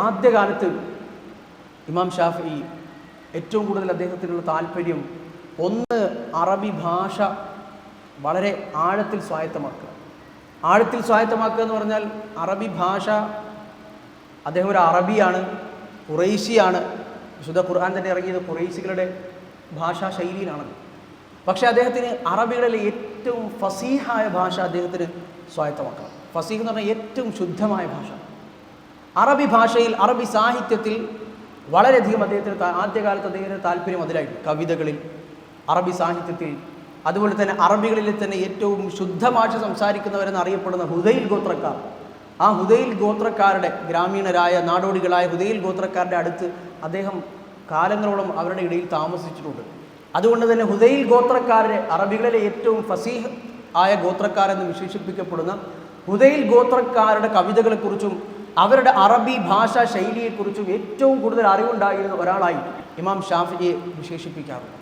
ആദ്യകാലത്ത് ഇമാം ഷാഫിഈ ഏറ്റവും കൂടുതൽ അദ്ദേഹത്തിനുള്ള താല്പര്യം ഒന്ന് അറബി ഭാഷ വളരെ ആഴത്തിൽ സ്വായത്തമാക്കുക. ആഴത്തിൽ സ്വായത്തമാക്കുക എന്ന് പറഞ്ഞാൽ അറബി ഭാഷ, അദ്ദേഹം ഒരു അറബിയാണ്, ഖുറൈശിയാണ്. വിശുദ്ധ ഖുർആൻ തന്നെ ഇറങ്ങിയത് ഖുറൈശികളുടെ ഭാഷാ ശൈലിയിലാണല്ലോ. പക്ഷേ അദ്ദേഹത്തിന് അറബികളിലെ ഏറ്റവും ഫസീഹായ ഭാഷ അദ്ദേഹത്തിന് സ്വായത്തമാക്കണം. ഫസീഹ് എന്ന് പറഞ്ഞാൽ ഏറ്റവും ശുദ്ധമായ ഭാഷ. അറബി ഭാഷയിൽ, അറബി സാഹിത്യത്തിൽ വളരെയധികം അദ്ദേഹത്തിന് ആദ്യകാലത്ത് അദ്ദേഹത്തിന് താല്പര്യം അതിലായിരുന്നു. കവിതകളിൽ, അറബി സാഹിത്യത്തിൽ, അതുപോലെ തന്നെ അറബികളിൽ തന്നെ ഏറ്റവും ശുദ്ധ ഭാഷ സംസാരിക്കുന്നവരെന്ന് അറിയപ്പെടുന്ന ഹുദൈൽ ഗോത്രക്കാർ, ആ ഹുദൈൽ ഗോത്രക്കാരുടെ, ഗ്രാമീണരായ നാടോടികളായ ഹുദൈൽ ഗോത്രക്കാരുടെ അടുത്ത് അദ്ദേഹം കാലങ്ങളോളം അവരുടെ ഇടയിൽ താമസിച്ചിട്ടുണ്ട്. അതുകൊണ്ട് തന്നെ ഹുദൈൽ ഗോത്രക്കാരുടെ, അറബികളിലെ ഏറ്റവും ഫസീഹ് ആയ ഗോത്രക്കാരെന്ന് വിശേഷിപ്പിക്കപ്പെടുന്ന ഹുദൈൽ ഗോത്രക്കാരുടെ കവിതകളെക്കുറിച്ചും അവരുടെ അറബി ഭാഷാ ശൈലിയെക്കുറിച്ചും ഏറ്റവും കൂടുതൽ അറിവുണ്ടായിരുന്ന ഒരാളായി ഇമാം ഷാഫിഈയെ വിശേഷിപ്പിക്കാറുണ്ട്.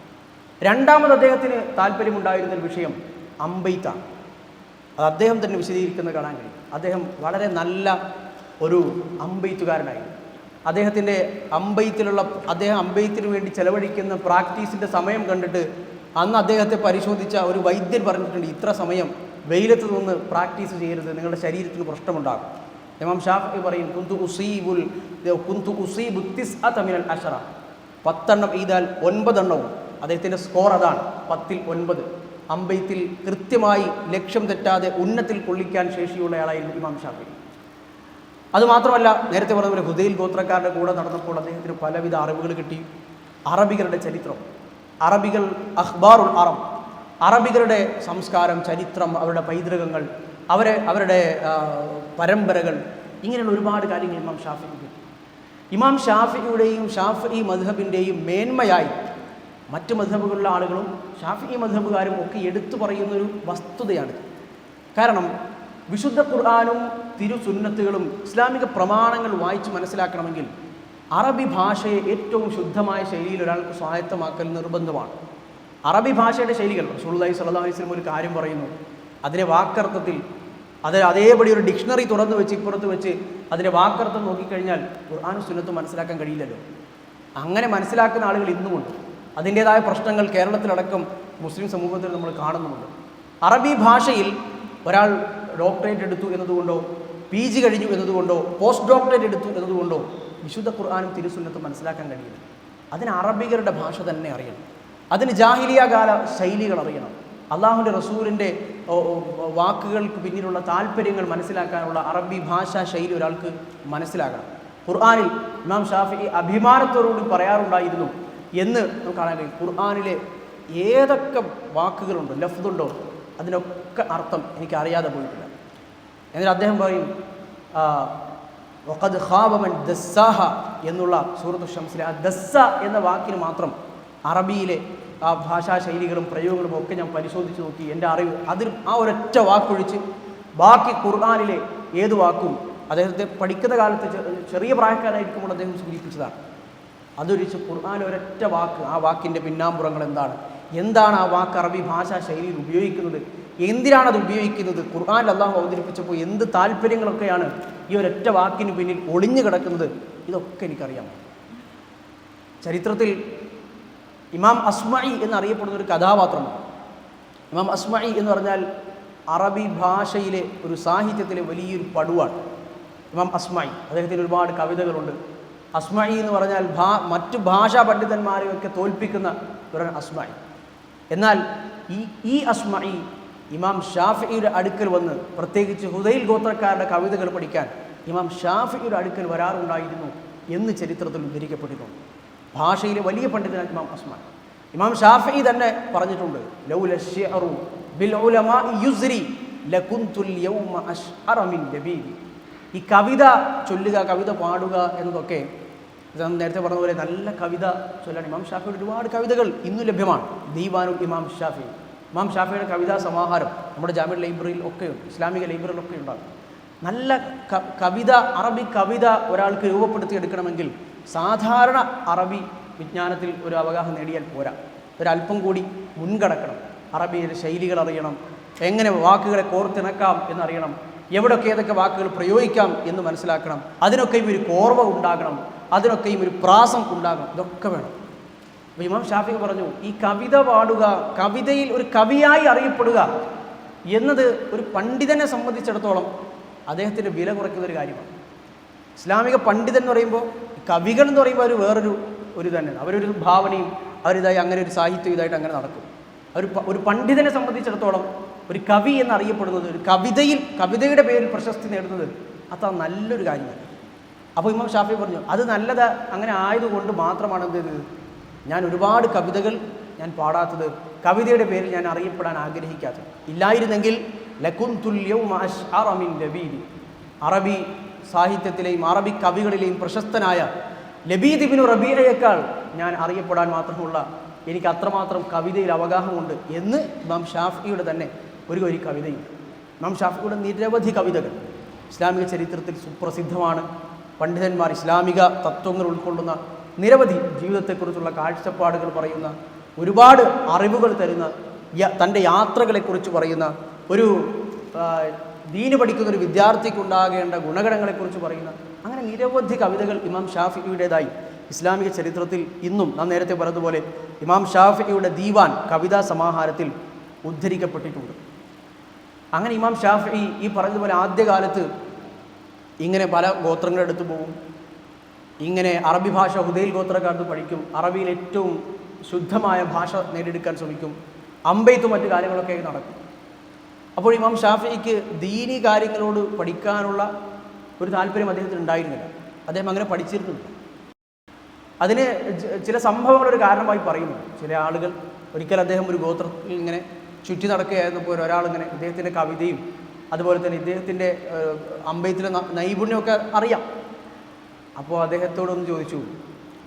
രണ്ടാമത് അദ്ദേഹത്തിന് താല്പര്യമുണ്ടായിരുന്നൊരു വിഷയം അമ്പെയ്ത്താണ്. അത് അദ്ദേഹം തന്നെ വിശദീകരിക്കുന്നത് കാണാൻ കഴിയും. അദ്ദേഹം വളരെ നല്ല ഒരു അമ്പെയ്ത്തുകാരനായിരുന്നു. അദ്ദേഹത്തിൻ്റെ അദ്ദേഹം അമ്പെയ്ത്തിന് വേണ്ടി ചെലവഴിക്കുന്ന പ്രാക്ടീസിൻ്റെ സമയം കണ്ടിട്ട് അന്ന് അദ്ദേഹത്തെ പരിശോധിച്ച ഒരു വൈദ്യൻ പറഞ്ഞിട്ടുണ്ട്, ഇത്ര സമയം വെയിലത്ത് നിന്ന് പ്രാക്ടീസ് ചെയ്യരുത്, നിങ്ങളുടെ ശരീരത്തിന് പ്രശ്നമുണ്ടാകും. ഇമാം ഷാഫിഈ പറയും, കുന്തു ഉസീബു തിസ്അത മിനൽ അശറ, 10 എണ്ണം എഴുതാൽ 9 എണ്ണവും. അദ്ദേഹത്തിൻ്റെ സ്കോർ അതാണ്, 10ൽ 9. അമ്പെയ്ത്തിൽ കൃത്യമായി ലക്ഷ്യം തെറ്റാതെ ഉന്നത്തിൽ കൊള്ളിക്കാൻ ശേഷിയുള്ളയാളായിരുന്നു ഇമാം ഷാഫിഈ. അതുമാത്രമല്ല, നേരത്തെ പറഞ്ഞ ഹുദൈൽ ഗോത്രക്കാരുടെ കൂടെ നടന്നപ്പോൾ അദ്ദേഹത്തിന് പലവിധ അറിവുകൾ കിട്ടി. അറബികളുടെ ചരിത്രം, അറബികൾ, അഖ്ബാറുൽ അറബ്, അറബികളുടെ സംസ്കാരം, ചരിത്രം, അവരുടെ പൈതൃകങ്ങൾ, അവരുടെ പരമ്പരകൾ, ഇങ്ങനെയുള്ള ഒരുപാട് കാര്യങ്ങൾ ഇമാം ഷാഫിഈ കിട്ടി. ഇമാം ഷാഫിഈയുടെയും ഷാഫിഈ മദ്ഹബിൻ്റെയും മേന്മയായി മറ്റ് മദ്ഹബുകളിലെ ആളുകളും ഷാഫിഈ മദ്ഹബുകാരും ഒക്കെ എടുത്തു പറയുന്നൊരു വസ്തുതയാണ്. കാരണം വിശുദ്ധ ഖുർആനും തിരുസുന്നത്തുകളും ഇസ്ലാമിക പ്രമാണങ്ങൾ വായിച്ച് മനസ്സിലാക്കണമെങ്കിൽ അറബി ഭാഷയെ ഏറ്റവും ശുദ്ധമായ ശൈലിയിൽ ഒരാൾക്ക് സ്വായത്തമാക്കൽ നിർബന്ധമാണ്. അറബി ഭാഷയുടെ ശൈലികൾ, റസൂലുള്ളാഹി സ്വല്ലല്ലാഹു അലൈഹി വസല്ലം ഒരു കാര്യം പറയുന്നു, അതിനെ വാക്കർത്ഥത്തിൽ അതേപടി ഒരു ഡിക്ഷണറി തുറന്നു വെച്ച് ഇപ്പുറത്ത് വെച്ച് അതിൻ്റെ വാക്കർത്ഥം നോക്കിക്കഴിഞ്ഞാൽ ഖുർആനും സുന്നത്തും മനസ്സിലാക്കാൻ കഴിയില്ലല്ലോ. അങ്ങനെ മനസ്സിലാക്കുന്ന ആളുകൾ ഇന്നുമുണ്ട്. അതിൻ്റേതായ പ്രശ്നങ്ങൾ കേരളത്തിലടക്കം മുസ്ലിം സമൂഹത്തിൽ നമ്മൾ കാണുന്നുമുണ്ട്. അറബി ഭാഷയിൽ ഒരാൾ ഡോക്ടറേറ്റ് എടുത്തു എന്നതുകൊണ്ടോ, PG കഴിഞ്ഞു എന്നതുകൊണ്ടോ, പോസ്റ്റ് ഡോക്ടറേറ്റ് എടുത്തു എന്നതുകൊണ്ടോ വിശുദ്ധ ഖുർആനും തിരുസുന്നത്തും മനസ്സിലാക്കാൻ കഴിയില്ല. അതിന് അറബികളുടെ ഭാഷ തന്നെ അറിയണം. അതിന് ജാഹിലിയ കാല ശൈലികൾ അറിയണം. അള്ളാഹുവിൻ്റെ റസൂലിൻ്റെ വാക്കുകൾക്ക് പിന്നിലുള്ള താല്പര്യങ്ങൾ മനസ്സിലാക്കാനുള്ള അറബി ഭാഷാ ശൈലി ഒരാൾക്ക് മനസ്സിലാക്കണം. ഖുർആനിൽ ഇമാം ഷാഫിഈ അഭിമാനത്തോടുകൂടി പറയാറുണ്ടായിരുന്നു എന്ന് നമുക്ക് കാണാൻ കഴിയും. ഖുർആനിലെ ഏതൊക്കെ വാക്കുകളുണ്ടോ, ലഫ്ദുണ്ടോ, അതിനൊക്കെ അർത്ഥം എനിക്കറിയാതെ പോയിട്ടില്ല. എന്നിട്ട് അദ്ദേഹം പറയും, വഖദ് ഖാബ മൻ ദസ്സാഹ എന്നുള്ള സൂറത്തു ശംസിലെ ആ ദസ്സ എന്ന വാക്കിന് മാത്രം അറബിയിലെ ആ ഭാഷാ ശൈലികളും പ്രയോഗങ്ങളും ഒക്കെ ഞാൻ പരിശോധിച്ച് നോക്കി. എൻ്റെ അറിവ് അതിൽ ആ ഒരൊറ്റ വാക്കൊഴിച്ച് ബാക്കി ഖുർആനിലെ ഏത് വാക്കും അദ്ദേഹത്തെ പഠിക്കുന്ന കാലത്ത് ചെറിയ പ്രായക്കാരായിരിക്കുമ്പോൾ അദ്ദേഹം സൂചിപ്പിച്ചതാണ്. അതൊഴിച്ച് ഖുർആൻ ഒരൊറ്റ വാക്ക്, ആ വാക്കിൻ്റെ പിന്നാമ്പുറങ്ങൾ എന്താണ് ആ വാക്ക് അറബി ഭാഷാ ശൈലിയിൽ ഉപയോഗിക്കുന്നത്, എന്തിനാണത് ഉപയോഗിക്കുന്നത്, ഖുർആനിൽ അള്ളാഹു അവതരിപ്പിച്ചപ്പോൾ എന്ത് താല്പര്യങ്ങളൊക്കെയാണ് ഈ ഒരൊറ്റ വാക്കിന് പിന്നിൽ ഒളിഞ്ഞു കിടക്കുന്നത്, ഇതൊക്കെ എനിക്കറിയാം. ചരിത്രത്തിൽ ഇമാം അസ്മഈ എന്നറിയപ്പെടുന്ന ഒരു കഥാപാത്രമാണ്. ഇമാം അസ്മഈ എന്ന് പറഞ്ഞാൽ അറബി ഭാഷയിലെ ഒരു സാഹിത്യത്തിലെ വലിയൊരു പടുവാണ് ഇമാം അസ്മഈ. അദ്ദേഹത്തിന് ഒരുപാട് കവിതകളുണ്ട്. അസ്മഈ എന്ന് പറഞ്ഞാൽ മറ്റു ഭാഷാ പണ്ഡിതന്മാരെയൊക്കെ തോൽപ്പിക്കുന്ന ഒരു അസ്മഈ. എന്നാൽ ഈ അസ്മഈ ഇമാം ഷാഫിഈയുടെ അടുക്കൽ വന്ന്, പ്രത്യേകിച്ച് ഹുദൈൽ ഗോത്രക്കാരുടെ കവിതകൾ പഠിക്കാൻ ഇമാം ഷാഫിഈയുടെ അടുക്കൽ വരാറുണ്ടായിരുന്നു എന്ന് ചരിത്രത്തിൽ ഉദ്ധരിക്കപ്പെട്ടിട്ടുണ്ട്. ഭാഷയിലെ വലിയ പണ്ഡിതനാണ് ഇമാം അസ്മഈ. ഇമാം ഷാഫിഈ തന്നെ പറഞ്ഞിട്ടുണ്ട്, ലൗല ശിഅറു ബിൽ ഉലമാഇ യുസ്രി ലകുൻതുൽ യൗമ അശ്അറ മിൻ ലബീബി. ഈ കവിത ചൊല്ലുക, കവിത പാടുക എന്നതൊക്കെ നേരത്തെ പറഞ്ഞ പോലെ നല്ല കവിത ചൊല്ലാൻ ഇമാം ഷാഫിയുടെ ഒരുപാട് കവിതകൾ ഇന്നും ലഭ്യമാണ്. ദീവാനുൽ ഇമാം ഷാഫി, ഇമാം ഷാഫിയുടെ കവിതാ സമാഹാരം നമ്മുടെ ജാമിഅ ലൈബ്രറിയിൽ ഒക്കെയുണ്ട്, ഇസ്ലാമിക ലൈബ്രറിയിലൊക്കെ ഉണ്ടാകും. നല്ല കവിത, അറബി കവിത ഒരാൾക്ക് രൂപപ്പെടുത്തിയെടുക്കണമെങ്കിൽ സാധാരണ അറബി വിജ്ഞാനത്തിൽ ഒരു അവഗാഹം നേടിയാൽ പോരാ, ഒരല്പം കൂടി മുൻകടക്കണം. അറബിയിലെ ശൈലികൾ അറിയണം, എങ്ങനെ വാക്കുകളെ കോർത്തിണക്കാം എന്നറിയണം, എവിടെയൊക്കെ ഏതൊക്കെ വാക്കുകൾ പ്രയോഗിക്കാം എന്ന് മനസ്സിലാക്കണം. അതിനൊക്കെയും ഒരു കോർവ ഉണ്ടാകണം, അതിനൊക്കെയും ഒരു പ്രാസം ഉണ്ടാകണം. ഇതൊക്കെ വേണം. അപ്പോൾ ഇമാം ഷാഫി പറഞ്ഞു, ഈ കവിത പാടുക, കവിതയിൽ ഒരു കവിയായി അറിയപ്പെടുക എന്നത് ഒരു പണ്ഡിതനെ സംബന്ധിച്ചിടത്തോളം അദ്ദേഹത്തിൻ്റെ വില കുറയ്ക്കുന്നൊരു കാര്യമാണ്. ഇസ്ലാമിക പണ്ഡിതൻ എന്ന് പറയുമ്പോൾ, കവികൾ എന്ന് പറയുമ്പോൾ അവർ വേറൊരു തന്നെയാണ്. അവരൊരു ഭാവനയും അവരിതായി അങ്ങനെ ഒരു സാഹിത്യം ഇതായിട്ട് അങ്ങനെ നടക്കും. ഒരു പണ്ഡിതനെ സംബന്ധിച്ചിടത്തോളം ഒരു കവി എന്നറിയപ്പെടുന്നത്, ഒരു കവിതയുടെ പേരിൽ പ്രശസ്തി നേടുന്നത് അത്ര നല്ലൊരു കാര്യമാണ്. അപ്പോൾ ഇമാം ഷാഫി പറഞ്ഞു, അത് നല്ലത് അങ്ങനെ ആയതുകൊണ്ട് മാത്രമാണ് എന്ത് ചെയ്തത്, ഞാൻ ഒരുപാട് കവിതകൾ ഞാൻ പാടാത്തത്, കവിതയുടെ പേരിൽ ഞാൻ അറിയപ്പെടാൻ ആഗ്രഹിക്കാത്തത്. ഇല്ലായിരുന്നെങ്കിൽ അറബി സാഹിത്യത്തിലെയും അറബി കവികളിലെയും പ്രശസ്തനായ ലബീദ് ഇബ്നു റബീഅയേക്കാൾ ഞാൻ അറിയപ്പെടാൻ മാത്രമുള്ള, എനിക്ക് അത്രമാത്രം കവിതയിൽ അവഗാഹമുണ്ട് എന്ന് ഇമാം ഷാഫിയുടെ തന്നെ ഒരു കവിതയുണ്ട്. ഇമാം ഷാഫിയുടെ നിരവധി കവിതകൾ ഇസ്ലാമിക ചരിത്രത്തിൽ സുപ്രസിദ്ധമാണ്. പണ്ഡിതന്മാർ ഇസ്ലാമിക തത്വങ്ങൾ ഉൾക്കൊള്ളുന്ന നിരവധി ജീവിതത്തെക്കുറിച്ചുള്ള കാഴ്ചപ്പാടുകൾ പറയുന്ന, ഒരുപാട് അറിവുകൾ തരുന്ന, തൻ്റെ യാത്രകളെക്കുറിച്ച് പറയുന്ന, ഒരു ദീന് പഠിക്കുന്ന ഒരു വിദ്യാർത്ഥിക്കുണ്ടാകേണ്ട ഗുണഗണങ്ങളെക്കുറിച്ച് പറയുന്ന, അങ്ങനെ നിരവധി കവിതകൾ ഇമാം ഷാഫിയുടേതായി ഇസ്ലാമിക ചരിത്രത്തിൽ ഇന്നും നാം നേരത്തെ പറഞ്ഞതുപോലെ ഇമാം ഷാഫിയുടെ ദീവാൻ കവിതാ സമാഹാരത്തിൽ ഉദ്ധരിക്കപ്പെട്ടിട്ടുണ്ട്. അങ്ങനെ ഇമാം ഷാഫി ഈ പറഞ്ഞതുപോലെ ആദ്യകാലത്ത് ഇങ്ങനെ പല ഗോത്രങ്ങളുടെ അടുത്ത് പോകും, ഇങ്ങനെ അറബി ഭാഷ ഹുദൈൽ ഗോത്രക്കാർക്ക് പഠിക്കും, അറബിയിൽ ഏറ്റവും ശുദ്ധമായ ഭാഷ നേടിയെടുക്കാൻ ശ്രമിക്കും, അമ്പെയ്ത്തും മറ്റു കാര്യങ്ങളൊക്കെ നടക്കും. അപ്പോൾ ഇമാം ഷാഫിക്ക് ദീനി കാര്യങ്ങളോട് പഠിക്കാനുള്ള ഒരു താല്പര്യം അദ്ദേഹത്തിന് ഉണ്ടായിരുന്നില്ല. അദ്ദേഹം അങ്ങനെ പഠിച്ചിരുന്നില്ല. അതിന് ചില സംഭവങ്ങൾ ഒരു കാരണമായി പറയുന്നു. ചില ആളുകൾ, ഒരിക്കൽ അദ്ദേഹം ഒരു ഗോത്രത്തിൽ ഇങ്ങനെ ചുറ്റി നടക്കുകയായിരുന്നപ്പോൾ ഒരാളിങ്ങനെ ഇദ്ദേഹത്തിൻ്റെ കവിതയും അതുപോലെ തന്നെ ഇദ്ദേഹത്തിൻ്റെ അമ്പെയ്ത്തിലെ നൈപുണ്യമൊക്കെ അറിയാം. അപ്പോൾ അദ്ദേഹത്തോടൊന്ന് ചോദിച്ചു,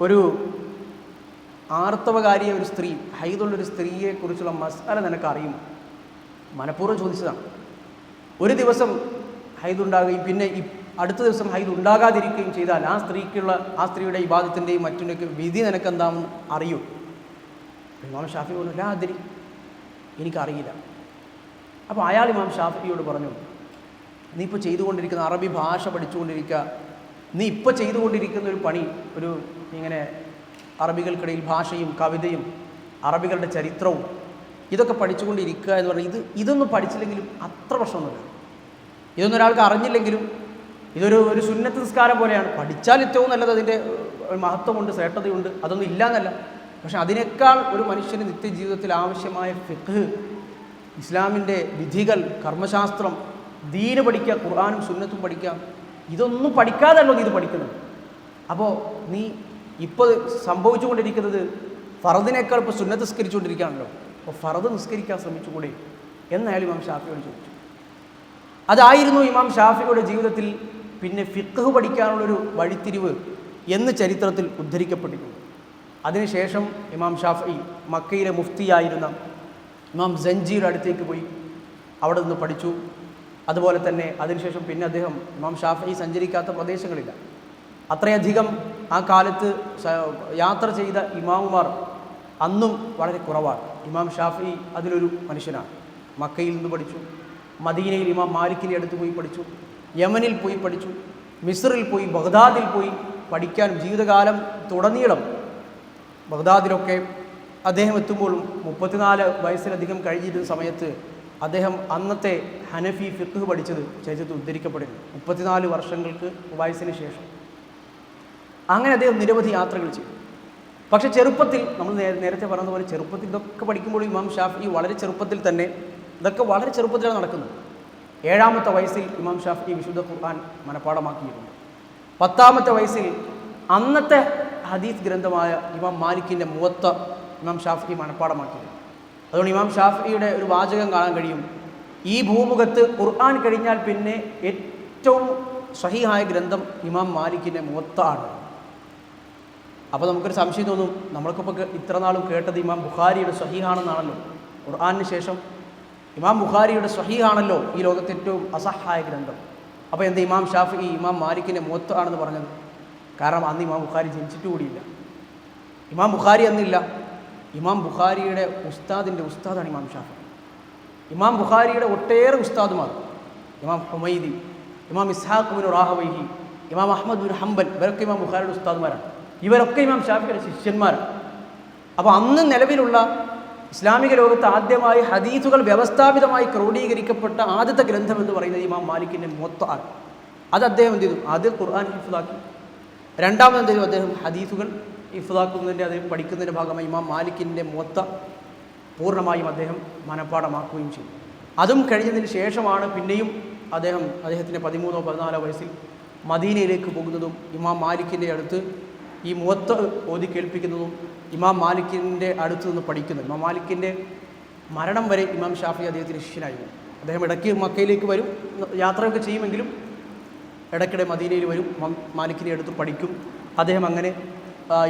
ഒരു ആർത്തവകാരിയ ഒരു സ്ത്രീ, ഹൈദുള്ളൊരു സ്ത്രീയെക്കുറിച്ചുള്ള മസാല നിനക്ക് അറിയും? മനഃപൂർവ്വം ചോദിച്ചതാണ്. ഒരു ദിവസം ഹൈദുണ്ടാകുകയും പിന്നെ അടുത്ത ദിവസം ഹൈദ് ഉണ്ടാകാതിരിക്കുകയും ചെയ്താൽ ആ സ്ത്രീയുടെ ഇബാദത്തിൻ്റെയും മറ്റിൻ്റെയൊക്കെ വിധി നിനക്കെന്താണെന്ന് അറിയൂ? ഇമാം ഷാഫി പറഞ്ഞു, ലാ അദ്രി, എനിക്കറിയില്ല. അപ്പോൾ അയാൾ ഇമാം ഷാഫിയോട് പറഞ്ഞു, നീ ഇപ്പോൾ ചെയ്തുകൊണ്ടിരിക്കുന്ന അറബി ഭാഷ പഠിച്ചുകൊണ്ടിരിക്കുക, നീ ഇപ്പോൾ ചെയ്തുകൊണ്ടിരിക്കുന്ന ഒരു പണി, ഇങ്ങനെ അറബികൾക്കിടയിൽ ഭാഷയും കവിതയും അറബികളുടെ ചരിത്രവും ഇതൊക്കെ പഠിച്ചുകൊണ്ടിരിക്കുക എന്ന് പറഞ്ഞാൽ ഇതൊന്നും പഠിച്ചില്ലെങ്കിലും അത്ര പ്രശ്നമൊന്നുമില്ല. ഇതൊന്നും ഒരാൾക്ക് അറിഞ്ഞില്ലെങ്കിലും ഇതൊരു സുന്നത്ത് നിസ്കാരം പോലെയാണ്. പഠിച്ചാൽ ഏറ്റവും നല്ലത്, അതിൻ്റെ മഹത്വമുണ്ട്, ശ്രേഷ്ഠതയുണ്ട്, അതൊന്നും ഇല്ല എന്നല്ല. പക്ഷെ അതിനേക്കാൾ ഒരു മനുഷ്യന് നിത്യജീവിതത്തിൽ ആവശ്യമായ ഫിഖ്, ഇസ്ലാമിൻ്റെ വിധികൾ, കർമ്മശാസ്ത്രം, ദീന് പഠിക്കുക, ഖുർആനും സുന്നത്തും പഠിക്കുക, ഇതൊന്നും പഠിക്കാതല്ലോ നീ ഇത് പഠിക്കുന്നത്. അപ്പോൾ നീ ഇപ്പോൾ സംഭവിച്ചുകൊണ്ടിരിക്കുന്നത് ഫറദിനേക്കാൾ ഇപ്പോൾ സുന്നത്ത് നിസ്കരിച്ചുകൊണ്ടിരിക്കുകയാണല്ലോ. അപ്പോൾ ഫറദ് നിസ്കരിക്കാൻ ശ്രമിച്ചുകൂടെ എന്നായാലും ഇമാം ഷാഫിയോട് ചോദിച്ചു. അതായിരുന്നു ഇമാം ഷാഫിയുടെ ജീവിതത്തിൽ പിന്നെ ഫിഖ് പഠിക്കാനുള്ളൊരു വഴിത്തിരിവ് എന്ന് ചരിത്രത്തിൽ ഉദ്ധരിക്കപ്പെട്ടിട്ടുണ്ട്. അതിനുശേഷം ഇമാം ഷാഫി മക്കയിലെ മുഫ്തിയായിരുന്ന ഇമാം സഞ്ജിയുടെ അടുത്തേക്ക് പോയി അവിടെ നിന്ന് പഠിച്ചു. അതുപോലെ തന്നെ അതിനുശേഷം പിന്നെ അദ്ദേഹം, ഇമാം ഷാഫി സഞ്ചരിക്കാത്ത പ്രദേശങ്ങളില്ല. അത്രയധികം ആ കാലത്ത് യാത്ര ചെയ്ത ഇമാമുമാർ അന്നും വളരെ കുറവാണ്. ഇമാം ഷാഫി അതിലൊരു മനുഷ്യനാണ്. മക്കയിൽ നിന്ന് പഠിച്ചു, മദീനയിൽ ഇമാം മാലിക്കിൻ്റെ അടുത്ത് പോയി പഠിച്ചു, യമനിൽ പോയി പഠിച്ചു, മിസ്റിൽ പോയി, ബഗ്ദാദിൽ പോയി പഠിക്കാനും ജീവിതകാലം തുടനീളം ബഗ്ദാദിലൊക്കെ അദ്ദേഹം എത്തുമ്പോഴും 34 വയസ്സിലധികം കഴിഞ്ഞിരുന്ന സമയത്ത് അദ്ദേഹം അന്നത്തെ ഹനഫി ഫിഖ് പഠിച്ചത് ചരിത്രത്തിൽ ഉദ്ധരിക്കപ്പെടുന്നു. 34 വർഷങ്ങൾക്ക് വയസ്സിന് ശേഷം. അങ്ങനെ അദ്ദേഹം നിരവധി യാത്രകൾ ചെയ്തു. പക്ഷേ ചെറുപ്പത്തിൽ, നമ്മൾ നേരത്തെ പറഞ്ഞതുപോലെ ചെറുപ്പത്തിൽ ഇതൊക്കെ പഠിക്കുമ്പോൾ ഇമാം ഷാഫി വളരെ ചെറുപ്പത്തിൽ തന്നെ ഇതൊക്കെ വളരെ ചെറുപ്പത്തിലാണ് നടക്കുന്നത്. 7ാമത്തെ വയസ്സിൽ ഇമാം ഷാഫി വിശുദ്ധ ഖുർആൻ മനഃപ്പാഠമാക്കിയിരുന്നു. 10ാമത്തെ വയസ്സിൽ അന്നത്തെ ഹദീസ് ഗ്രന്ഥമായ ഇമാം മാലിക്കിൻ്റെ മുവത്ത ഇമാം ഷാഫി മനഃപ്പാഠമാക്കിയിരുന്നു. അതുകൊണ്ട് ഇമാം ഷാഫിയുടെ ഒരു വാചകം കാണാൻ കഴിയും, ഈ ഭൂമുഖത്ത് ഖുർആൻ കഴിഞ്ഞാൽ പിന്നെ ഏറ്റവും സഹീഹായ ഗ്രന്ഥം ഇമാം മാലിക്കിൻ്റെ മുവത്ത ആണ്. അപ്പോൾ നമുക്കൊരു സംശയം തോന്നും, നമ്മൾക്കിപ്പോൾ ഇത്ര നാളും കേട്ടത് ഇമാം ബുഖാരിയുടെ സഹീഹാണെന്നാണല്ലോ. ഖുർആനിന് ശേഷം ഇമാം ബുഖാരിയുടെ സഹീഹാണല്ലോ ഈ ലോകത്തെ ഏറ്റവും അസഹായ ഗ്രന്ഥം. അപ്പോൾ എന്താ ഇമാം ഷാഫി ഇമാം മാലിക്കിൻ്റെ മുവത്ത ആണെന്ന് പറഞ്ഞത്? കാരണം അന്ന് ഇമാം ബുഖാരി ജനിച്ചിട്ട് കൂടിയില്ല. ഇമാം ബുഖാരി അന്നില്ല. ഇമാം ബുഖാരിയുടെ ഉസ്താദിൻ്റെ ഉസ്താദാണ് ഇമാം ഷാഫി. ഇമാം ബുഖാരിയുടെ ഒട്ടേറെ ഉസ്താദുമാർ ഇമാം ഹുമൈദി, ഇമാം ഇസ്ഹാഖ് ബിൻ റാഹവൈഹി, ഇമാം അഹ്മദ് ബിൻ ഹംബൽ, ഇവരൊക്കെ ഇമാം ബുഖാരിയുടെ ഉസ്താദ്മാരാണ്. ഇവരൊക്കെ ഇമാം ഷാഫിയുടെ ശിഷ്യന്മാരാണ്. അപ്പോൾ അന്ന് നിലവിലുള്ള ഇസ്ലാമിക ലോകത്ത് ആദ്യമായി ഹദീസുകൾ വ്യവസ്ഥാപിതമായി ക്രോഡീകരിക്കപ്പെട്ട ആദ്യത്തെ ഗ്രന്ഥം എന്ന് പറയുന്നത് ഇമാം മാലിക്കിൻ്റെ മുവത്ത ആണ്. അത് അദ്ദേഹം എന്ത് ചെയ്തു? ആദ്യം ഖുർആൻ ഹിഫ്ളാക്കി. രണ്ടാമത് എന്ത് ചെയ്തു? അദ്ദേഹം ഹദീസുകൾ ഹിഫ്ളാക്കുന്നതിൻ്റെ അദ്ദേഹം പഠിക്കുന്നതിൻ്റെ ഭാഗമായി ഇമാം മാലിക്കിൻ്റെ മുവത്ത പൂർണ്ണമായും അദ്ദേഹം മനഃപ്പാഠമാക്കുകയും ചെയ്തു. അതും കഴിഞ്ഞതിന് ശേഷമാണ് പിന്നെയും അദ്ദേഹത്തിൻ്റെ 13-14 വയസ്സിൽ മദീനയിലേക്ക് പോകുന്നതും ഇമാം മാലിക്കിൻ്റെ അടുത്ത് ഈ മുവത്ത ഓതി കേൾപ്പിക്കുന്നതും ഇമാം മാലിക്കിൻ്റെ അടുത്ത് നിന്ന് പഠിക്കുന്നത്. ഇമാം മാലിക്കിൻ്റെ മരണം വരെ ഇമാം ഷാഫി അദ്ദേഹത്തിൻ്റെ ശിഷ്യനായിരുന്നു. അദ്ദേഹം ഇടയ്ക്ക് മക്കയിലേക്ക് വരും, യാത്രയൊക്കെ ചെയ്യുമെങ്കിലും ഇടയ്ക്കിടെ മദീനയിൽ വരും, മാലിക്കിനെ അടുത്ത് പഠിക്കും. അദ്ദേഹം അങ്ങനെ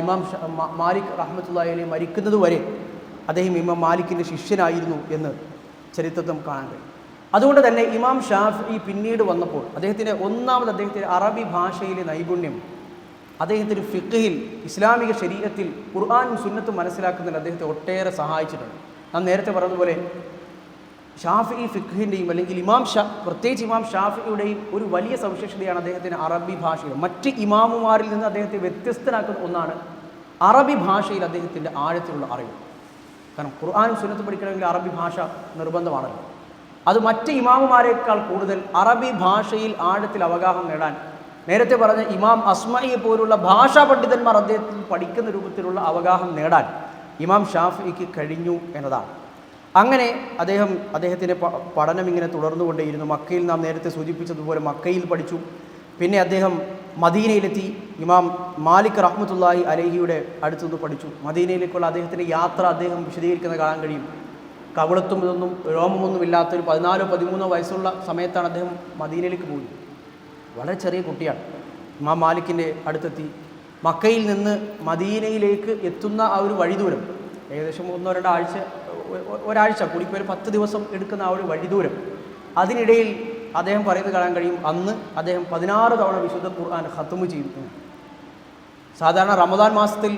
ഇമാം മാലിക് റഹ്മത്തുള്ളാഹി അലൈഹി മരിക്കുന്നത് വരെ അദ്ദേഹം ഇമാം മാലിക്കിൻ്റെ ശിഷ്യനായിരുന്നു എന്ന് ചരിത്രത്തിൽ കാണാൻ കഴിയും. അതുകൊണ്ട് തന്നെ ഇമാം ഷാഫി പിന്നീട് വന്നപ്പോൾ അദ്ദേഹത്തിൻ്റെ അറബി ഭാഷയിലെ നൈപുണ്യം അദ്ദേഹത്തിന് ഫിഖ്ഹിൽ, ഇസ്ലാമിക ശരീഅത്തിൽ ഖുർആനും സുന്നത്തും മനസ്സിലാക്കുന്നതിൽ അദ്ദേഹത്തെ ഒട്ടേറെ സഹായിച്ചിട്ടുണ്ട്. നാം നേരത്തെ പറഞ്ഞതുപോലെ ഷാഫി ഫിഖ്ഹിൻ്റെയും അല്ലെങ്കിൽ പ്രത്യേകിച്ച് ഇമാം ഷാഫിയുടെയും ഒരു വലിയ സവിശേഷതയാണ് അദ്ദേഹത്തിന് അറബി ഭാഷയിൽ മറ്റ് ഇമാമുമാരിൽ നിന്ന് അദ്ദേഹത്തെ വ്യത്യസ്തനാക്കുന്ന ഒന്നാണ് അറബി ഭാഷയിൽ അദ്ദേഹത്തിൻ്റെ ആഴത്തിലുള്ള അറിവ്. കാരണം ഖുർആനും സുന്നത്തും പഠിക്കണമെങ്കിൽ അറബി ഭാഷ നിർബന്ധമാണല്ലോ. അത് മറ്റ് ഇമാമുമാരേക്കാൾ കൂടുതൽ അറബി ഭാഷയിൽ ആഴത്തിൽ അവഗാഹം നേടാൻ നേരത്തെ പറഞ്ഞ ഇമാം അസ്മഇയെ പോലുള്ള ഭാഷാ പണ്ഡിതന്മാർ അദ്ദേഹത്തിൽ പഠിക്കുന്ന രൂപത്തിലുള്ള അവഗാഹം നേടാൻ ഇമാം ഷാഫിക്ക് കഴിഞ്ഞു എന്നതാണ്. അങ്ങനെ അദ്ദേഹത്തിൻ്റെ പഠനം ഇങ്ങനെ തുടർന്നുകൊണ്ടേയിരുന്നു. മക്കയിൽ നാം നേരത്തെ സൂചിപ്പിച്ചതുപോലെ മക്കയിൽ പഠിച്ചു. പിന്നെ അദ്ദേഹം മദീനയിലെത്തി. ഇമാം മാലിക് റഹ്മത്തുള്ളാഹി അലൈഹിയുടെ അടുത്തുനിന്ന് പഠിച്ചു. മദീനയിലേക്കുള്ള അദ്ദേഹത്തിൻ്റെ യാത്ര അദ്ദേഹം വിശദീകരിക്കുന്ന കാണാൻ കഴിയും. കവിളത്തും ഇതൊന്നും രോമമൊന്നും ഇല്ലാത്തൊരു 14-13 വയസ്സുള്ള സമയത്താണ് അദ്ദേഹം മദീനയിലേക്ക് പോകുന്നത്. വളരെ ചെറിയ കുട്ടിയാണ്. ഇമാം മാലിക്കിൻ്റെ അടുത്തെത്തി. മക്കയിൽ നിന്ന് മദീനയിലേക്ക് എത്തുന്ന ആ ഒരു വഴിദൂരം ഏകദേശം 1-2 ഒരാഴ്ച കൂടിപ്പോയി 10 ദിവസം എടുക്കുന്ന ആ ഒരു വഴിദൂരം, അതിനിടയിൽ അദ്ദേഹം പറയുന്നത് കാണാൻ കഴിയും. അന്ന് അദ്ദേഹം 16 തവണ വിശുദ്ധ ഖുർആൻ ഖത്മ് ചെയ്തു. സാധാരണ റമദാൻ മാസത്തിൽ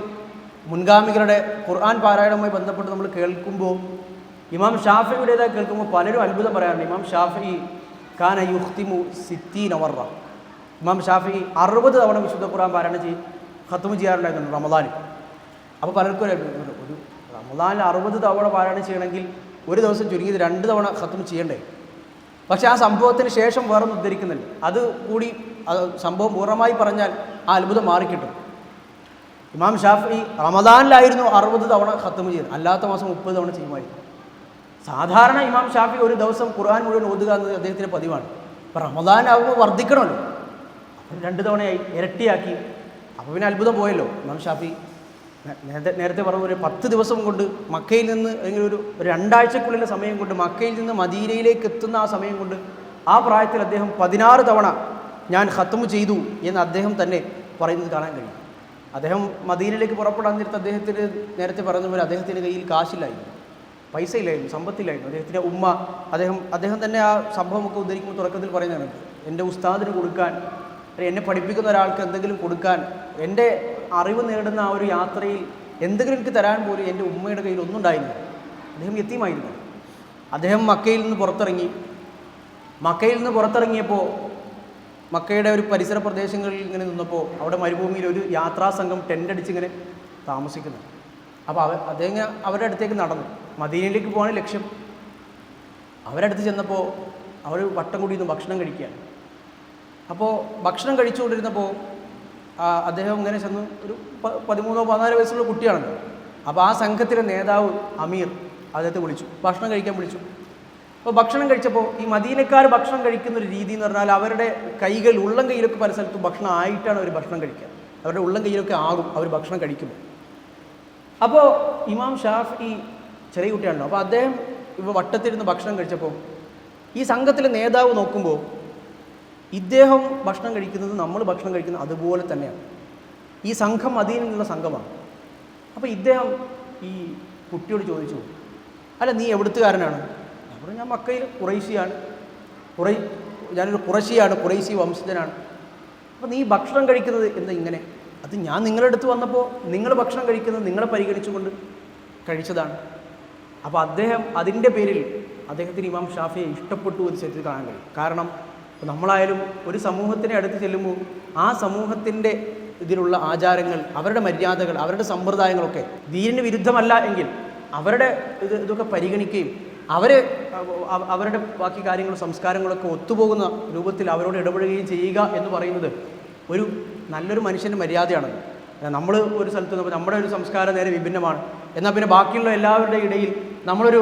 മുൻഗാമികളുടെ ഖുർആൻ പാരായണവുമായി ബന്ധപ്പെട്ട് നമ്മൾ കേൾക്കുമ്പോൾ ഇമാം ഷാഫിയുടേതായി കേൾക്കുമ്പോൾ പലരും അത്ഭുതം പറയാറുണ്ട്. ഇമാം ഷാഫി കാന യുഖ്തിമു 60 മറ. ഇമാം ഷാഫി 60 തവണ വിശുദ്ധ ഖുർആൻ പാരായണം ഖത്മ് ചെയ്യാറുണ്ടായിരുന്നു റമദാനിൽ. അപ്പോൾ പലർക്കും ഒരു റമദാനിൽ 60 തവണ പാരായണം ചെയ്യണമെങ്കിൽ ഒരു ദിവസം ചുരുങ്ങിയത് 2 തവണ ഖത്മ് ചെയ്യണ്ടേ? പക്ഷേ ആ സംഭവത്തിന് ശേഷം വേറൊന്നും ഉദ്ധരിക്കുന്നില്ല. അത് കൂടി സംഭവം പൂർണ്ണമായി പറഞ്ഞാൽ ആ അത്ഭുതം മാറിക്കിട്ടും. ഇമാം ഷാഫി റമദാനിലായിരുന്നു 60 തവണ ഖത്മ് ചെയ്യുന്നത്, അല്ലാത്ത മാസം 30 തവണ ചെയ്യുമായിരുന്നു. സാധാരണ ഇമാം ഷാഫി ഒരു ദിവസം ഖുർആൻ മുഴുവൻ ഓതുക എന്നത് അദ്ദേഹത്തിൻ്റെ പതിവാണ്. അപ്പോൾ റമദാനാകുമ്പോൾ വർദ്ധിക്കണമല്ലോ, അപ്പോൾ 2 തവണയായി ഇരട്ടിയാക്കി. അപ്പോൾ പിന്നെ അത്ഭുതം പോയല്ലോ. ഇമാം ഷാഫി നേരത്തെ പറഞ്ഞ ഒരു 10 ദിവസം കൊണ്ട് മക്കയിൽ നിന്ന് അല്ലെങ്കിൽ ഒരു 2 ആഴ്ചക്കുള്ളിലെ സമയം കൊണ്ട് മക്കയിൽ നിന്ന് മദീനയിലേക്ക് എത്തുന്ന ആ സമയം കൊണ്ട് ആ പ്രായത്തിൽ അദ്ദേഹം 16 തവണ ഞാൻ ഖത്മ് ചെയ്തു എന്ന് അദ്ദേഹം തന്നെ പറയുന്നത് കാണാൻ കഴിയും. അദ്ദേഹം മദീനയിലേക്ക് പുറപ്പെടാൻ നേരത്തെ അദ്ദേഹത്തിന് നേരത്തെ പറഞ്ഞ പോലെ അദ്ദേഹത്തിൻ്റെ കയ്യിൽ കാശില്ലായിരുന്നു, പൈസ ഇല്ലായിരുന്നു, സമ്പത്തില്ലായിരുന്നു. അദ്ദേഹത്തിൻ്റെ ഉമ്മ അദ്ദേഹം തന്നെ ആ സംഭവമൊക്കെ ഉദ്ധരിക്കുമ്പോൾ തുടക്കത്തിൽ പറയുന്നതാണ്, എൻ്റെ ഉസ്താദിന് കൊടുക്കാൻ, എന്നെ പഠിപ്പിക്കുന്ന ഒരാൾക്ക് എന്തെങ്കിലും കൊടുക്കാൻ, എൻ്റെ അറിവ് നേടുന്ന ആ ഒരു യാത്രയിൽ എന്തെങ്കിലും എനിക്ക് തരാൻ പോലും എൻ്റെ ഉമ്മയുടെ കയ്യിൽ ഒന്നും ഉണ്ടായിരുന്നില്ല. അദ്ദേഹം യത്തീമായിരുന്നു. അദ്ദേഹം മക്കയിൽ നിന്ന് പുറത്തിറങ്ങിയപ്പോൾ മക്കയുടെ ഒരു പരിസര പ്രദേശങ്ങളിൽ ഇങ്ങനെ നിന്നപ്പോൾ അവിടെ മരുഭൂമിയിൽ ഒരു യാത്രാസംഘം ടെൻ്റ് ഇങ്ങനെ താമസിക്കുന്നു. അപ്പോൾ അദ്ദേഹം അവരുടെ അടുത്തേക്ക് നടന്നു. മദീനയിലേക്ക് പോകാൻ ലക്ഷ്യം. അവരുടെ അടുത്ത് ചെന്നപ്പോൾ അവർ വട്ടം കൂടിയിരുന്നു ഭക്ഷണം കഴിക്കുകയാണ്. അപ്പോൾ ഭക്ഷണം കഴിച്ചുകൊണ്ടിരുന്നപ്പോൾ അദ്ദേഹം ഇങ്ങനെ ചെന്ന് ഒരു 13-14 വയസ്സുള്ള കുട്ടിയാണല്ലോ. അപ്പോൾ ആ സംഘത്തിലെ നേതാവ് അമീർ അദ്ദേഹത്തെ വിളിച്ചു, ഭക്ഷണം കഴിക്കാൻ വിളിച്ചു. അപ്പോൾ ഭക്ഷണം കഴിച്ചപ്പോൾ ഈ മദീനക്കാർ ഭക്ഷണം കഴിക്കുന്ന ഒരു രീതി എന്ന് പറഞ്ഞാൽ അവരുടെ കൈകൾ ഉള്ളം കൈയിലൊക്കെ പല സ്ഥലത്തും ഭക്ഷണം ആയിട്ടാണ് അവർ ഭക്ഷണം കഴിക്കുക. അവരുടെ ഉള്ളം കൈയിലൊക്കെ ആകും അവർ ഭക്ഷണം കഴിക്കുമ്പോൾ. അപ്പോൾ ഇമാം ഷാഫി ചെറിയ കുട്ടിയാണല്ലോ. അപ്പോൾ അദ്ദേഹം വട്ടത്തിരുന്ന് ഭക്ഷണം കഴിച്ചപ്പോൾ ഈ സംഘത്തിലെ നേതാവ് നോക്കുമ്പോൾ ഇദ്ദേഹം ഭക്ഷണം കഴിക്കുന്നത് നമ്മൾ ഭക്ഷണം കഴിക്കുന്നത് അതുപോലെ തന്നെയാണ്. ഈ സംഘം മദീനയിൽ നിന്നുള്ള സംഘമാണ്. അപ്പോൾ ഇദ്ദേഹം ഈ കുട്ടിയോട് ചോദിച്ചു, അല്ല നീ എവിടുത്തുകാരനാണ്? അപ്പോൾ ഞാൻ മക്കയിൽ ഖുറൈശിയാണ്, ഞാനൊരു ഖുറൈശിയാണ്, ഖുറൈശി വംശജനാണ്. അപ്പോൾ നീ ഭക്ഷണം കഴിക്കുന്നത് എന്താ ഇങ്ങനെ? അത് ഞാൻ നിങ്ങളുടെ അടുത്ത് വന്നപ്പോൾ നിങ്ങൾ ഭക്ഷണം കഴിക്കുന്നത് നിങ്ങളെ പരിഗണിച്ചുകൊണ്ട് കഴിച്ചതാണ്. അപ്പോൾ അദ്ദേഹം അതിൻ്റെ പേരിൽ അദ്ദേഹത്തിന് ഇമാം ഷാഫിയെ ഇഷ്ടപ്പെട്ടു എന്ന് ചരിത്രത്തിൽ കാണാൻ കഴിയും. കാരണം നമ്മളായാലും ഒരു സമൂഹത്തിനെ അടുത്ത് ചെല്ലുമ്പോൾ ആ സമൂഹത്തിൻ്റെ ഇതിലുള്ള ആചാരങ്ങൾ, അവരുടെ മര്യാദകൾ, അവരുടെ സമ്പ്രദായങ്ങളൊക്കെ ദീനിന് വിരുദ്ധമല്ല എങ്കിൽ അവരുടെ ഇതൊക്കെ പരിഗണിക്കുകയും അവരുടെ ബാക്കി കാര്യങ്ങളും സംസ്കാരങ്ങളൊക്കെ ഒത്തുപോകുന്ന രൂപത്തിൽ അവരോട് ഇടപെടുകയും ചെയ്യുക എന്ന് പറയുന്നത് ഒരു നല്ലൊരു മനുഷ്യൻ്റെ മര്യാദയാണത്. നമ്മൾ ഒരു സ്ഥലത്ത് നമ്മുടെ ഒരു സംസ്കാരം നേരെ വിഭിന്നമാണ്, എന്നാൽ പിന്നെ ബാക്കിയുള്ള എല്ലാവരുടെ ഇടയിൽ നമ്മളൊരു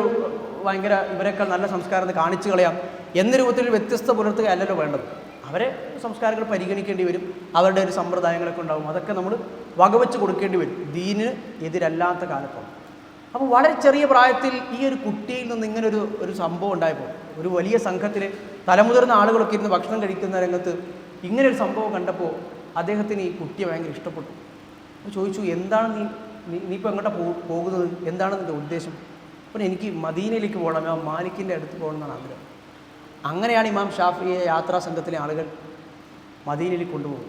ഭയങ്കര ഇവരെക്കാൾ നല്ല സംസ്കാരം കാണിച്ചു കളയാം എന്ന രൂപത്തിൽ വ്യത്യസ്ത പുലർത്തുകയല്ലല്ലോ വേണ്ടത്. അവരെ സംസ്കാരങ്ങൾ പരിഗണിക്കേണ്ടി വരും, അവരുടെ ഒരു സമ്പ്രദായങ്ങളൊക്കെ ഉണ്ടാകും, അതൊക്കെ നമ്മൾ വകവെച്ച് കൊടുക്കേണ്ടി വരും ദീനിന് എതിരല്ലാത്ത കാലത്താണ്. അപ്പോൾ വളരെ ചെറിയ പ്രായത്തിൽ ഈ ഒരു കുട്ടിയിൽ നിന്ന് ഇങ്ങനെ ഒരു സംഭവം ഉണ്ടായപ്പോൾ ഒരു വലിയ സംഘത്തിൽ തലമുതിർന്ന ആളുകളൊക്കെ ഇരുന്ന് ഭക്ഷണം കഴിക്കുന്ന രംഗത്ത് ഇങ്ങനെ ഒരു സംഭവം കണ്ടപ്പോൾ അദ്ദേഹത്തിന് ഈ കുട്ടിയെ ഭയങ്കര ഇഷ്ടപ്പെട്ടു. അപ്പോൾ ചോദിച്ചു, എന്താണ് നീ ഇപ്പോൾ എങ്ങോട്ടാണ് പോകുന്നത്, എന്താണ് നിൻ്റെ ഉദ്ദേശം? അപ്പോൾ എനിക്ക് മദീനയിലേക്ക് പോകണം, ഇമാം മാലിക്കിൻ്റെ അടുത്ത് പോകണം എന്നാണ് ആഗ്രഹം. അങ്ങനെയാണ് ഇമാം ഷാഫിയെ യാത്രാ സംഘത്തിലെ ആളുകൾ മദീനയിലേക്ക് കൊണ്ടുപോകും.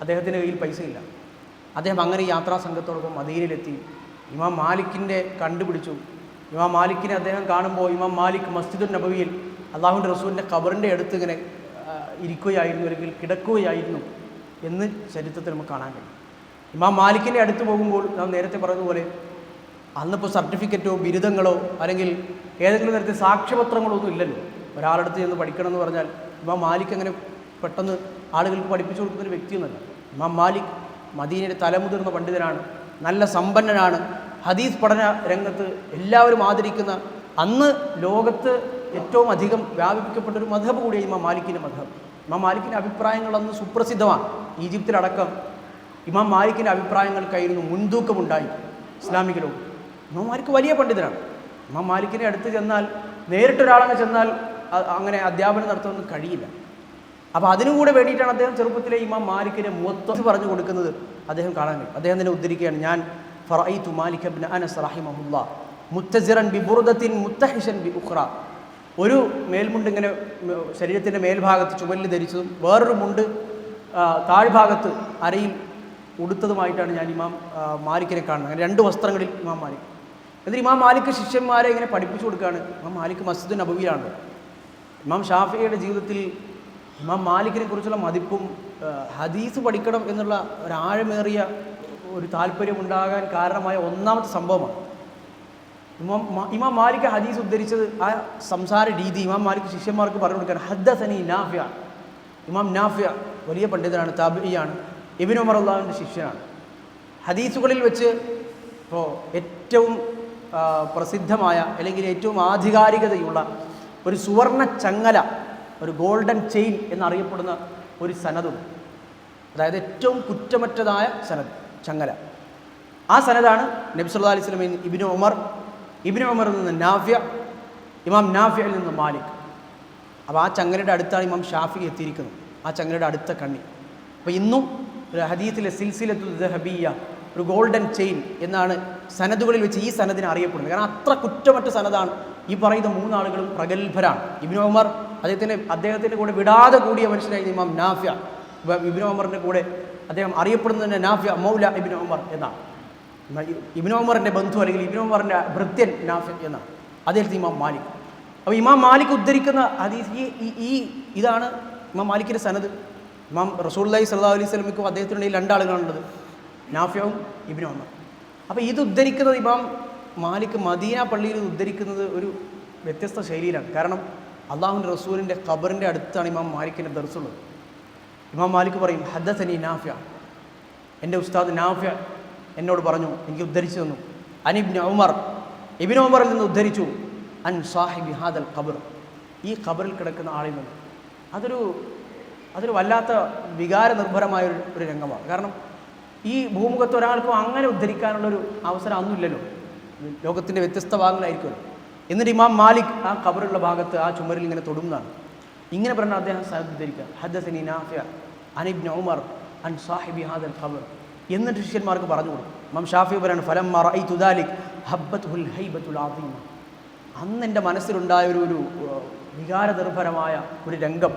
അദ്ദേഹത്തിൻ്റെ കയ്യിൽ പൈസയില്ല. അദ്ദേഹം അങ്ങനെ യാത്രാ സംഘത്തോടൊപ്പം മദീനയിലെത്തി. ഇമാം മാലിക്കിൻ്റെ കണ്ടുപിടിച്ചു. ഇമാം മാലിക്കിനെ അദ്ദേഹം കാണുമ്പോൾ ഇമാം മാലിക് മസ്ജിദുൻ നബവിയിൽ അള്ളാഹുവിൻ്റെ റസൂലിൻ്റെ ഖബറിൻ്റെ അടുത്ത് ഇങ്ങനെ ഇരിക്കുകയായിരുന്നു, അല്ലെങ്കിൽ കിടക്കുകയായിരുന്നു എന്ന് ചരിത്രത്തിൽ നമുക്ക് കാണാൻ കഴിയും. ഇമാം മാലിക്കിൻ്റെ അടുത്ത് പോകുമ്പോൾ നാം നേരത്തെ പറഞ്ഞതുപോലെ അന്നിപ്പോൾ സർട്ടിഫിക്കറ്റോ ബിരുദങ്ങളോ അല്ലെങ്കിൽ ഏതെങ്കിലും തരത്തിൽ സാക്ഷ്യപത്രങ്ങളോ ഒന്നും ഇല്ലല്ലോ. ഒരാളടുത്ത് ചെന്ന് പഠിക്കണം എന്ന് പറഞ്ഞാൽ ഇമാം മാലിക് അങ്ങനെ പെട്ടെന്ന് ആളുകൾക്ക് പഠിപ്പിച്ചു കൊടുക്കുന്നൊരു വ്യക്തിയൊന്നുമല്ല. ഇമാം മാലിക് മദീനയുടെ തലമുതിർന്ന പണ്ഡിതനാണ്, നല്ല സമ്പന്നനാണ്, ഹദീസ് പഠന രംഗത്ത് എല്ലാവരും ആദരിക്കുന്ന, അന്ന് ലോകത്ത് ഏറ്റവും അധികം വ്യാപിപ്പിക്കപ്പെട്ടൊരു മദ്ഹബ് കൂടിയാണ് ഇമാം മാലിക്കിൻ്റെ മദ്ഹബ്. ഇമാം മാലിക്കിൻ്റെ അഭിപ്രായങ്ങൾ അന്ന് സുപ്രസിദ്ധമാണ്. ഈജിപ്തിലടക്കം ഇമാം മാലിക്കിൻ്റെ അഭിപ്രായങ്ങൾക്കായിരുന്നു മുൻതൂക്കമുണ്ടായി ഇസ്ലാമിക ലോകം. ഇമാം മാലിക് വലിയ പണ്ഡിതനാണ്. ഇമാം മാലിക്കിനെ അടുത്ത് ചെന്നാൽ, നേരിട്ടൊരാളങ്ങ് ചെന്നാൽ അങ്ങനെ അധ്യാപനം നടത്തുമെന്ന് കഴിയില്ല. അപ്പോൾ അതിനും കൂടെ വേണ്ടിയിട്ടാണ് അദ്ദേഹം ചെറുപ്പത്തിലെ ഇമാം മാലിക്കിനെ മുവത്വ പറഞ്ഞു കൊടുക്കുന്നത് അദ്ദേഹം കാണാൻ കഴിയും. അദ്ദേഹം തന്നെ ഉദ്ധരിക്കുകയാണ്, ഞാൻ ഫറഅയ്തു മാലിക് ഇബ്ന അനസ് റഹിമഹുല്ലാ മുത്തസിറൻ ബി ബുർദത്തിൻ മുത്തഹിഷൻ ബി ഉഖ്റ. ഒരു മേൽമുണ്ട് ഇങ്ങനെ ശരീരത്തിൻ്റെ മേൽഭാഗത്ത് ചുമലിൽ ധരിച്ചതും വേറൊരു മുണ്ട് താഴ്ഭാഗത്ത് അരയിൽ ഉടുത്തതുമായിട്ടാണ് ഞാൻ ഇമാം മാലിക്കിനെ കാണുന്നത്. അങ്ങനെ രണ്ട് വസ്ത്രങ്ങളിൽ ഇമാം മാലിക്. എന്നിട്ട് ഇമാം മാലിക് ശിഷ്യന്മാരെ ഇങ്ങനെ പഠിപ്പിച്ചു കൊടുക്കുകയാണ്. ഇമാം മാലിക് മസ്ജിദ് നബവിയിലാണ്. ഇമാം ഷാഫിയുടെ ജീവിതത്തിൽ ഇമാം മാലിക്കിനെ കുറിച്ചുള്ള മതിപ്പും ഹദീസ് പഠിക്കണം എന്നുള്ള ഒരാഴമേറിയ ഒരു താല്പര്യമുണ്ടാകാൻ കാരണമായ ഒന്നാമത്തെ സംഭവമാണ്. ഇമാം മാലിക് ഹദീസ് ഉദ്ധരിച്ചത് ആ സംസാര രീതി ഇമാം മാലിക് ശിഷ്യന്മാർക്ക് പറഞ്ഞു കൊടുക്കാൻ. ഹദ്ദസനി നാഫിയ, ഇമാം നാഫിയ വലിയ പണ്ഡിതനാണ്, താബിഈയാണ്, ഇബ്നു ഉമർ റളിയല്ലാഹുവിൻ്റെ ശിഷ്യനാണ്. ഹദീസുകളിൽ വെച്ച് ഇപ്പോൾ ഏറ്റവും പ്രസിദ്ധമായ അല്ലെങ്കിൽ ഏറ്റവും ആധികാരികതയുള്ള ഒരു സുവർണ ചങ്ങല, ഒരു ഗോൾഡൻ ചെയിൻ എന്നറിയപ്പെടുന്ന ഒരു സനദും, അതായത് ഏറ്റവും കുറ്റമറ്റതായ സനദ് ചങ്ങല. ആ സനദാണ് നബി സല്ലല്ലാഹു അലൈഹി വസല്ലം ഇബ്നു ഉമറിൽ നിന്ന് നാഫിയ, ഇമാം നാഫിയിൽ നിന്ന് മാലിക്. അപ്പോൾ ആ ചങ്ങലയുടെ അടുത്താണ് ഇമാം ഷാഫി എത്തിയിരിക്കുന്നത്, ആ ചങ്ങലയുടെ അടുത്ത കണ്ണി. അപ്പോൾ ഇന്നും ഒരു ഹദീസിലെ സിൽസിലത്തുൽ ദഹബിയ്യ, ഒരു ഗോൾഡൻ ചെയിൻ എന്നാണ് സനദുകളിൽ വെച്ച് ഈ സനദിനെ അറിയപ്പെടുന്നത്. കാരണം അത്ര കുറ്റമറ്റ സനദാണ്. ഈ പറയുന്ന മൂന്നാളുകളും പ്രഗത്ഭരാണ്. ഇബ്നു ഉമർ അദ്ദേഹത്തിൻ്റെ കൂടെ വിടാതെ കൂടിയ മനുഷ്യനായിരുന്നു ഇമാം നാഫിയ. ഇബ്നു ഉമറിൻ്റെ കൂടെ അദ്ദേഹം അറിയപ്പെടുന്നതിൻ്റെ നാഫിയ മൗല ഇബ്നു ഉമർ എന്നാണ്. ഇബ്നു ഉമറിൻ്റെ ബന്ധു അല്ലെങ്കിൽ ഇബ്നു ഉമറിൻ്റെ ഭൃത്യൻ നാഫിയ എന്നാണ് അദ്ദേഹത്തിന് ഇമാം മാലിക്. അപ്പോൾ ഇമാം മാലിക് ഉദ്ധരിക്കുന്ന ഹദീസ് ഇതാണ് ഇമാം മാലിക്കിൻ്റെ സനദ്. ഇമാം റസൂലുള്ളാഹി സ്വല്ലല്ലാഹു അലൈഹി വസല്ലമയ്ക്കും അദ്ദേഹത്തിനിടയിൽ രണ്ടാളുകളാണുള്ളത്, നാഫിയവും ഇബ്നു ഉമർ. അപ്പോൾ ഇത് ഉദ്ധരിക്കുന്നത് ഇമാം മാലിക് മദീന പള്ളിയിൽ ഉദ്ധരിക്കുന്നത് ഒരു വ്യത്യസ്ത ശൈലിയിലാണ്. കാരണം അള്ളാഹുവിൻ്റെ റസൂലിൻ്റെ ഖബറിൻ്റെ അടുത്താണ് ഇമാം മാലിക്കിൻ്റെ ദർസുള്ളത്. ഇമാം മാലിക് പറയും, ഹദ്ദസനി നാഫിയ, എൻ്റെ ഉസ്താദ് നാഫിയ എന്നോട് പറഞ്ഞു, എനിക്ക് ഉദ്ധരിച്ചു തന്നു. ഇബ്നു ഉമറിൽ നിന്ന് ഉദ്ധരിച്ചു, അൻ സാഹിബി ഹാദൽ ഖബർ, ഈ ഖബറിൽ കിടക്കുന്ന ആളിൽ നിന്ന്. അതൊരു വല്ലാത്ത വികാര നിർഭരമായ ഒരു രംഗമാണ്. കാരണം ഈ ഭൂമുഖത്ത് ഒരാൾക്കും അങ്ങനെ ഉദ്ധരിക്കാനുള്ളൊരു അവസരം അന്നില്ലല്ലോ, ലോകത്തിൻ്റെ വ്യത്യസ്ത ഭാഗങ്ങളായിരിക്കുമല്ലോ. എന്നിട്ട് ഇമാം മാലിക് ആ ഖബറുള്ള ഭാഗത്ത് ആ ചുമരിൽ ഇങ്ങനെ തൊടുന്നതാണ്. ഇങ്ങനെ പറഞ്ഞാൽ അദ്ദേഹം സനദ് ഉദ്ധരിക്കുക, ഹദ്ദസനി നാഫിയ അൻ ഇബ്നു ഉമർ അൻ സാഹിബി ഹാദൽ ഖബർ. എന്നിട്ട് ശിഷ്യന്മാർക്ക് പറഞ്ഞു കൊടുക്കും. ഇമാം ഷാഫി പറയാണ്, ഫലമ്മ റഅയ്തു ദാലിക് ഹബ്ബത്തുൽ ഹൈബത്തുൽ അദീമ. അന്ന് എൻ്റെ മനസ്സിലുണ്ടായ ഒരു വികാരനിർഭരമായ ഒരു രംഗം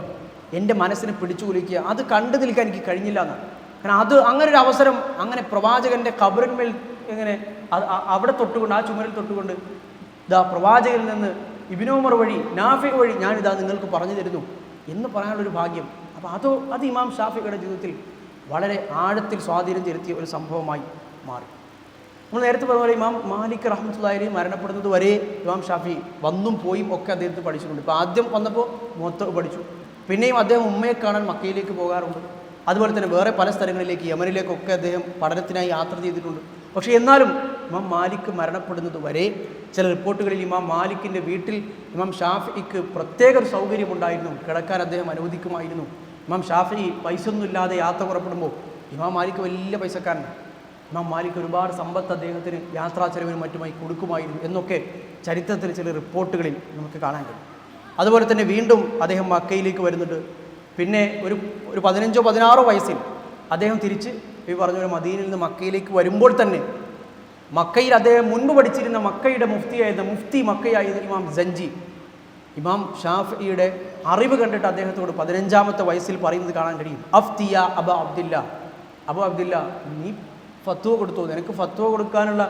എൻ്റെ മനസ്സിനെ പിടിച്ചു കുലുക്കുക, അത് കണ്ടു നിൽക്കാൻ എനിക്ക് കഴിഞ്ഞില്ല എന്നാണ്. കാരണം അങ്ങനെ ഒരു അവസരം, അങ്ങനെ പ്രവാചകൻ്റെ ഖബറിന്മേൽ ഇങ്ങനെ അവിടെ തൊട്ടുകൊണ്ട്, ആ ചുമരിൽ തൊട്ടുകൊണ്ട് പ്രവാചകനിൽ നിന്ന് ഇബ്നു ഉമർ വഴി നാഫി വഴി ഞാനിതാ നിങ്ങൾക്ക് പറഞ്ഞു തരുന്നു എന്ന് പറയാനുള്ളൊരു ഭാഗ്യം. അപ്പോൾ അത് ഇമാം ഷാഫിയുടെ ജീവിതത്തിൽ വളരെ ആഴത്തിൽ സ്വാധീനം ചെലുത്തിയ ഒരു സംഭവമായി മാറി. നമ്മൾ നേരത്തെ പറഞ്ഞ പോലെ ഇമാം മാലിക് റഹ്മത്തുള്ളാഹി അലൈഹി മരണപ്പെടുന്നത് വരെ ഇമാം ഷാഫി വന്നും പോയും ഒക്കെ അദ്ദേഹത്തിന് പഠിച്ചിട്ടുണ്ട്. ഇപ്പോൾ ആദ്യം വന്നപ്പോൾ മൊത്തം പഠിച്ചു, പിന്നെയും അദ്ദേഹം ഉമ്മയെ കാണാൻ മക്കയിലേക്ക് പോകാറുണ്ട്. അതുപോലെ തന്നെ വേറെ പല സ്ഥലങ്ങളിലേക്ക് യമനിലേക്കൊക്കെ അദ്ദേഹം പഠനത്തിനായി യാത്ര ചെയ്തിട്ടുണ്ട്. പക്ഷേ എന്നാലും ഇമാം മാലിക് മരണപ്പെടുന്നത് വരെ ചില റിപ്പോർട്ടുകളിൽ ഇമാം മാലിക്കിൻ്റെ വീട്ടിൽ ഇമാം ഷാഫിക്ക് പ്രത്യേക ഒരു സൗകര്യമുണ്ടായിരുന്നു, കിടക്കാൻ അദ്ദേഹം അനുവദിക്കുമായിരുന്നു. ഇമാം ഷാഫി പൈസ ഒന്നുമില്ലാതെ യാത്ര പുറപ്പെടുമ്പോൾ ഇമാം മാലിക് വലിയ പൈസക്കാരനാണ്. ഇമാം മാലിക് ഒരുപാട് സമ്പത്ത് അദ്ദേഹത്തിന് യാത്രാ ചെലവിനും മറ്റുമായി കൊടുക്കുമായിരുന്നു എന്നൊക്കെ ചരിത്രത്തിൽ ചില റിപ്പോർട്ടുകളിൽ നമുക്ക് കാണാൻ കഴിയും. അതുപോലെ തന്നെ വീണ്ടും അദ്ദേഹം മക്കയിലേക്ക് വരുന്നുണ്ട്. പിന്നെ ഒരു 15-16 വയസ്സിൽ അദ്ദേഹം തിരിച്ച് ഈ പറഞ്ഞ പോലെ മദീനയിൽ നിന്ന് മക്കയിലേക്ക് വരുമ്പോൾ തന്നെ മക്കയിൽ അദ്ദേഹം മുൻപ് പഠിച്ചിരുന്ന മക്കയുടെ മുഫ്തി മക്കയായത് ഇമാം സഞ്ജി, ഇമാം ഷാഫിയുടെ അറിവ് കണ്ടിട്ട് അദ്ദേഹത്തോട് 15-ാമത്തെ വയസ്സിൽ പറയുന്നത് കാണാൻ കഴിയും. അഫ്തിയ അബു അബ്ദില്ല നീ ഫത്വ കൊടുത്തു, നിനക്ക് ഫത്വ കൊടുക്കാനുള്ള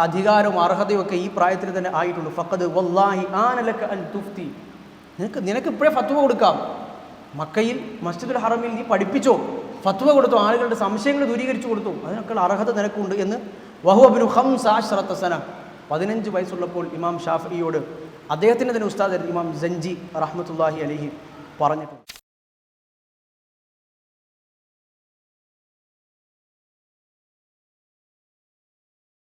അധികാരവും അർഹതയും ഒക്കെ ഈ പ്രായത്തിൽ തന്നെ ആയിട്ടുണ്ട്. ഫഖദ് വല്ലാഹി ആനലക അൻ തുഫ്തി, നിനക്ക് ഇപ്പോഴേ ഫത്വ കൊടുക്കാം. മക്കയിൽ മസ്ജിദുൽ ഹറമിൽ നീ പഠിപ്പിച്ചോ, ഫത്വ കൊടുത്തു, ആളുകളുടെ സംശയങ്ങൾ ദൂരീകരിച്ചു കൊടുത്തു, അതിനൊക്കെയുള്ള അർഹത നിനക്കുണ്ട് എന്ന് വഹുവ ഇബ്നു 15 സന 15 വയസ്സുള്ളപ്പോൾ ഇമാം ഷാഫിയോട് അദ്ദേഹത്തിൻ്റെ തന്നെ ഉസ്താദ് ഇമാം സഞ്ജി റഹ്മത്തുള്ളാഹി അലൈഹി പറഞ്ഞിട്ടുണ്ട്.